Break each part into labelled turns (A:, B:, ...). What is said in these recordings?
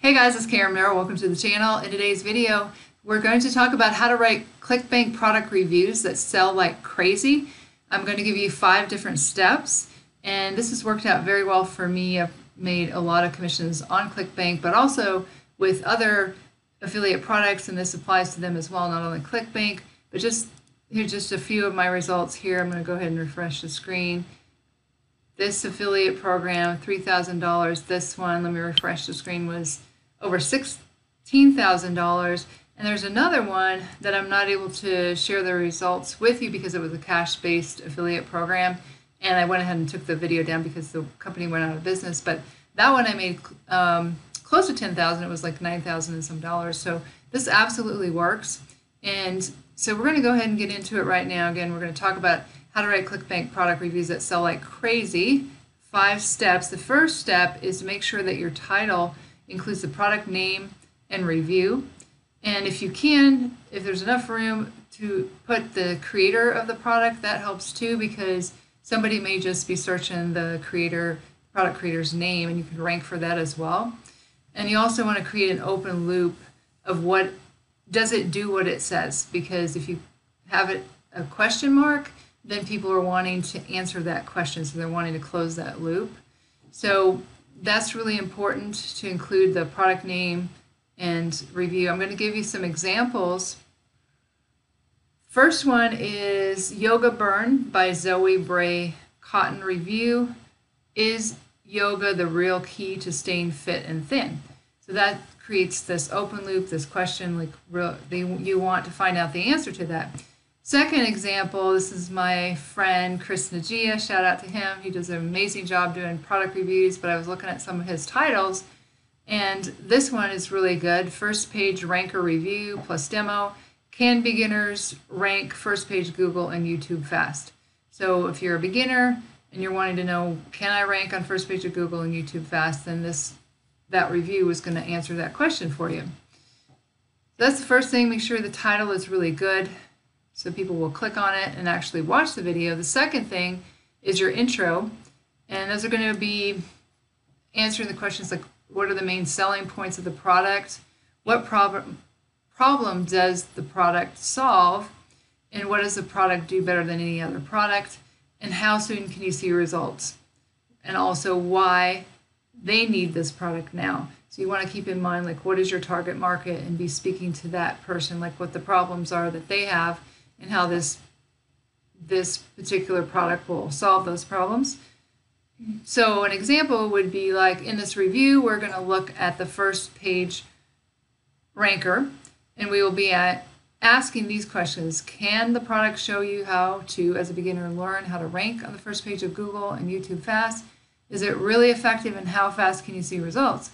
A: Hey guys, it's Karen Merrill. Welcome to the channel. In today's video, we're going to talk about how to write Clickbank product reviews that sell like crazy. I'm going to give you 5 different steps, and this has worked out very well for me. I've made a lot of commissions on Clickbank, but also with other affiliate products, and this applies to them as well, not only Clickbank, but here's just a few of my results here. I'm going to go ahead and refresh the screen. This affiliate program, $3,000. This one, let me refresh the screen, was over $16,000. And there's another one that I'm not able to share the results with you because it was a cash-based affiliate program. And I went ahead and took the video down because the company went out of business. But that one I made close to $10,000. It was like $9,000 and some dollars. So this absolutely works. And so we're going to go ahead and get into it right now. Again, we're going to talk about how to write Clickbank product reviews that sell like crazy. 5 steps. The first step is to make sure that your title includes the product name and review. And if you can, if there's enough room to put the creator of the product, that helps too, because somebody may just be searching the product creator's name, and you can rank for that as well. And you also want to create an open loop of what does it do what it says, because if you have it a question mark, then people are wanting to answer that question, so they're wanting to close that loop. So that's really important to include the product name and review. I'm going to give you some examples. First one is Yoga Burn by Zoe Bray Cotton review. Is yoga the real key to staying fit and thin? So that creates this open loop, this question, like you want to find out the answer to that. Second example, this is my friend Chris Najia. Shout out to him. He does an amazing job doing product reviews, but I was looking at some of his titles, and this one is really good. First page ranker review plus demo. Can beginners rank first page Google and YouTube fast? So if you're a beginner and you're wanting to know, can I rank on first page of Google and YouTube fast, then that review is going to answer that question for you. So that's the first thing. Make sure the title is really good, so people will click on it and actually watch the video. The second thing is your intro, and those are going to be answering the questions like, what are the main selling points of the product? What problem does the product solve? And what does the product do better than any other product? And how soon can you see results? And also why they need this product now. So you want to keep in mind, like, what is your target market, and be speaking to that person, like what the problems are that they have, and how this particular product will solve those problems. So an example would be like, in this review, we're going to look at the first page ranker, and we will be asking these questions. Can the product show you how to, as a beginner, learn how to rank on the first page of Google and YouTube fast? Is it really effective, and how fast can you see results?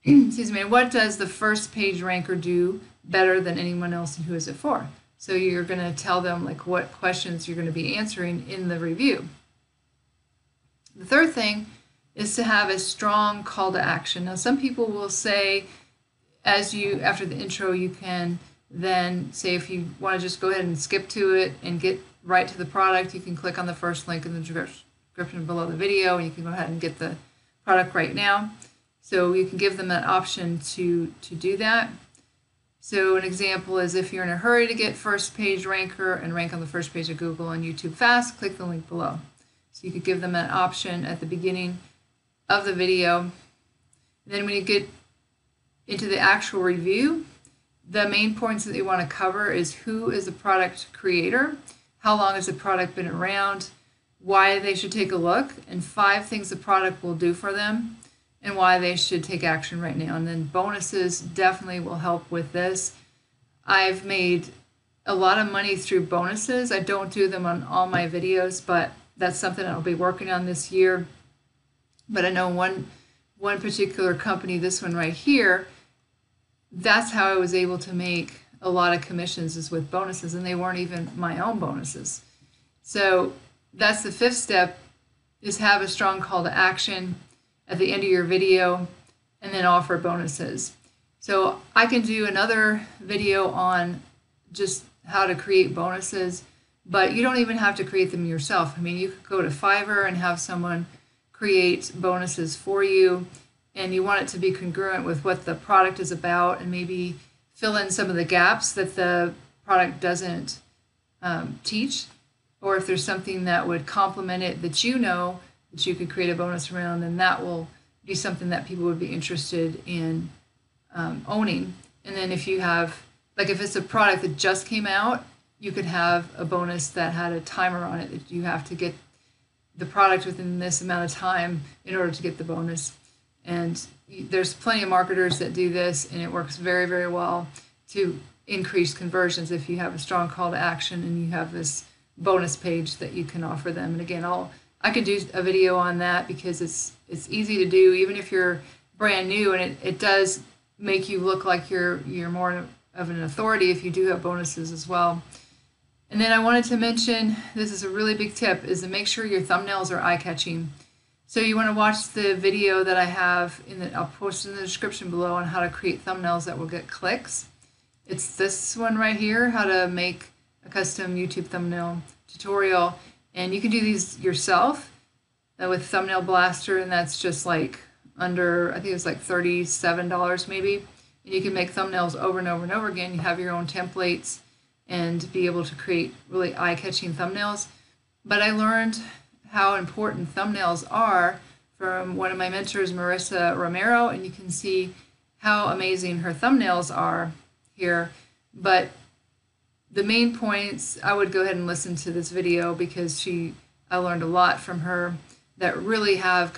A: Excuse me. What does the first page ranker do better than anyone else, and who is it for? So you're going to tell them like what questions you're going to be answering in the review. The third thing is to have a strong call to action. Now, some people will say, after the intro, you can then say, if you want to just go ahead and skip to it and get right to the product, you can click on the first link in the description below the video, and you can go ahead and get the product right now. So you can give them that option to do that. So an example is, if you're in a hurry to get first page ranker and rank on the first page of Google and YouTube fast, click the link below. So you could give them that option at the beginning of the video. And then when you get into the actual review, the main points that you want to cover is, who is the product creator, how long has the product been around, why they should take a look, and 5 things the product will do for them, and why they should take action right now. And then bonuses definitely will help with this. I've made a lot of money through bonuses. I don't do them on all my videos, but that's something I'll be working on this year. But I know one particular company, this one right here, that's how I was able to make a lot of commissions, is with bonuses, and they weren't even my own bonuses. So that's the 5th step, is have a strong call to action at the end of your video, and then offer bonuses. So I can do another video on just how to create bonuses, but you don't even have to create them yourself. I mean, you could go to Fiverr and have someone create bonuses for you. and you want it to be congruent with what the product is about, and maybe fill in some of the gaps that the product doesn't teach, or if there's something that would complement it that that you could create a bonus around, then that will be something that people would be interested in owning. And then if you have, like if it's a product that just came out, you could have a bonus that had a timer on it that you have to get the product within this amount of time in order to get the bonus. And there's plenty of marketers that do this, and it works very, very well to increase conversions if you have a strong call to action and you have this bonus page that you can offer them. And again, I could do a video on that because it's easy to do, even if you're brand new, and it does make you look like you're more of an authority if you do have bonuses as well. And then I wanted to mention, this is a really big tip, is to make sure your thumbnails are eye-catching. So you want to watch the video that I have I'll post in the description below on how to create thumbnails that will get clicks. It's this one right here, how to make a custom YouTube thumbnail tutorial. And you can do these yourself with Thumbnail Blaster, and that's just like under, I think it's like $37 maybe. And you can make thumbnails over and over and over again. You have your own templates and be able to create really eye-catching thumbnails. But I learned how important thumbnails are from one of my mentors, Marissa Romero, and you can see how amazing her thumbnails are here. But the main points, I would go ahead and listen to this video because I learned a lot from her that really have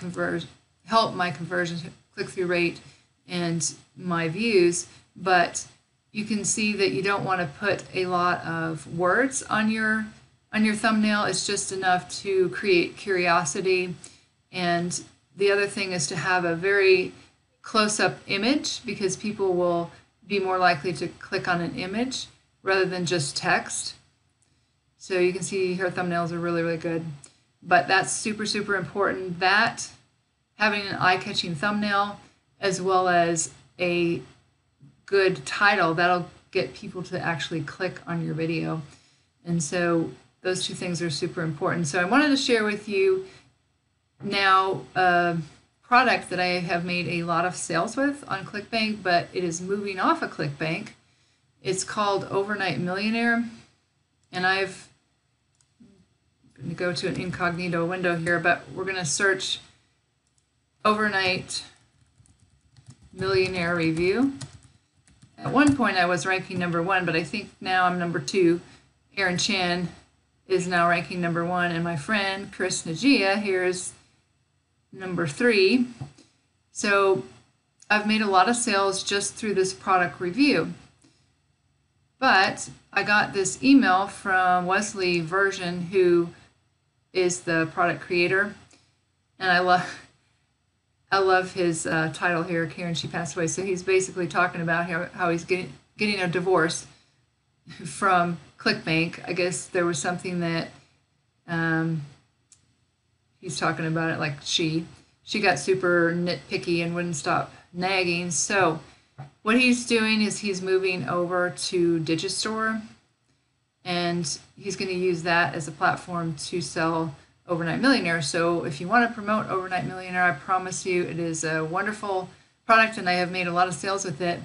A: helped my conversion, click-through rate, and my views. But you can see that you don't want to put a lot of words on your thumbnail. It's just enough to create curiosity. And the other thing is to have a very close-up image, because people will be more likely to click on an image rather than just text. So you can see her thumbnails are really, really good. But that's super, super important, that having an eye-catching thumbnail as well as a good title, that'll get people to actually click on your video. And so those two things are super important. So I wanted to share with you now a product that I have made a lot of sales with on Clickbank, but it is moving off of Clickbank. It's called Overnight Millionaire, and I'm going to go to an incognito window here, but we're going to search Overnight Millionaire Review. At one point I was ranking #1, but I think now I'm #2. Aaron Chan is now ranking #1, and my friend Chris Najia here is #3. So I've made a lot of sales just through this product review. But I got this email from Wesley Version, who is the product creator, and I love his title here. Karen, she passed away. So he's basically talking about how he's getting a divorce from Clickbank. I guess there was something that he's talking about it, like she got super nitpicky and wouldn't stop nagging. So what he's doing is he's moving over to Digistore, and he's going to use that as a platform to sell Overnight Millionaire. So if you want to promote Overnight Millionaire, I promise you it is a wonderful product, and I have made a lot of sales with it.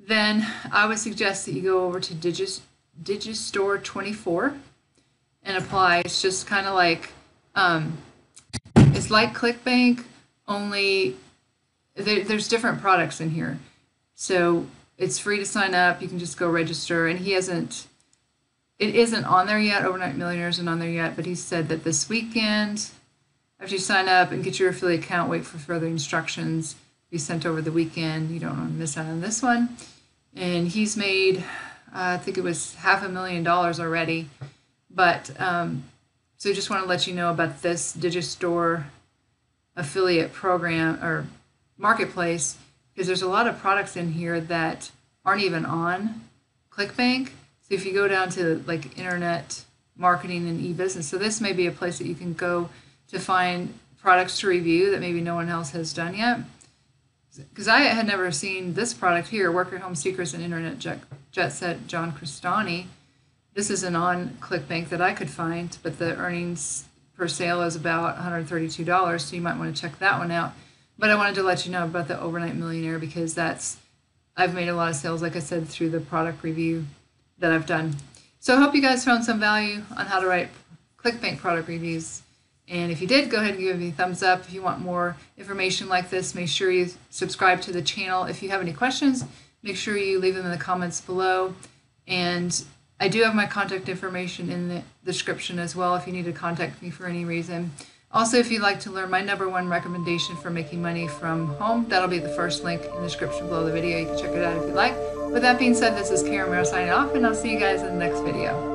A: Then I would suggest that you go over to Digistore 24 and apply. It's just kind of like it's like Clickbank, only there's different products in here. So it's free to sign up. You can just go register, and it isn't on there yet. Overnight Millionaire isn't on there yet, but he said that this weekend, after you sign up and get your affiliate account, wait for further instructions, be sent over the weekend. You don't want to miss out on this one. And he's made, I think it was $500,000 already. But so I just want to let you know about this Digistore affiliate program or marketplace, because there's a lot of products in here that aren't even on Clickbank. So if you go down to like internet marketing and e-business, so this may be a place that you can go to find products to review that maybe no one else has done yet. Because I had never seen this product here, Worker Home Secrets and Internet Jet Set, John Cristani. This isn't on Clickbank that I could find, but the earnings per sale is about $132, so you might want to check that one out. But I wanted to let you know about the Overnight Millionaire because I've made a lot of sales, like I said, through the product review that I've done. So I hope you guys found some value on how to write Clickbank product reviews. And if you did, go ahead and give me a thumbs up. If you want more information like this, make sure you subscribe to the channel. If you have any questions, make sure you leave them in the comments below. And I do have my contact information in the description as well if you need to contact me for any reason. Also, if you'd like to learn my #1 recommendation for making money from home, that'll be the first link in the description below the video. You can check it out if you'd like. With that being said, this is Karen Romero signing off, and I'll see you guys in the next video.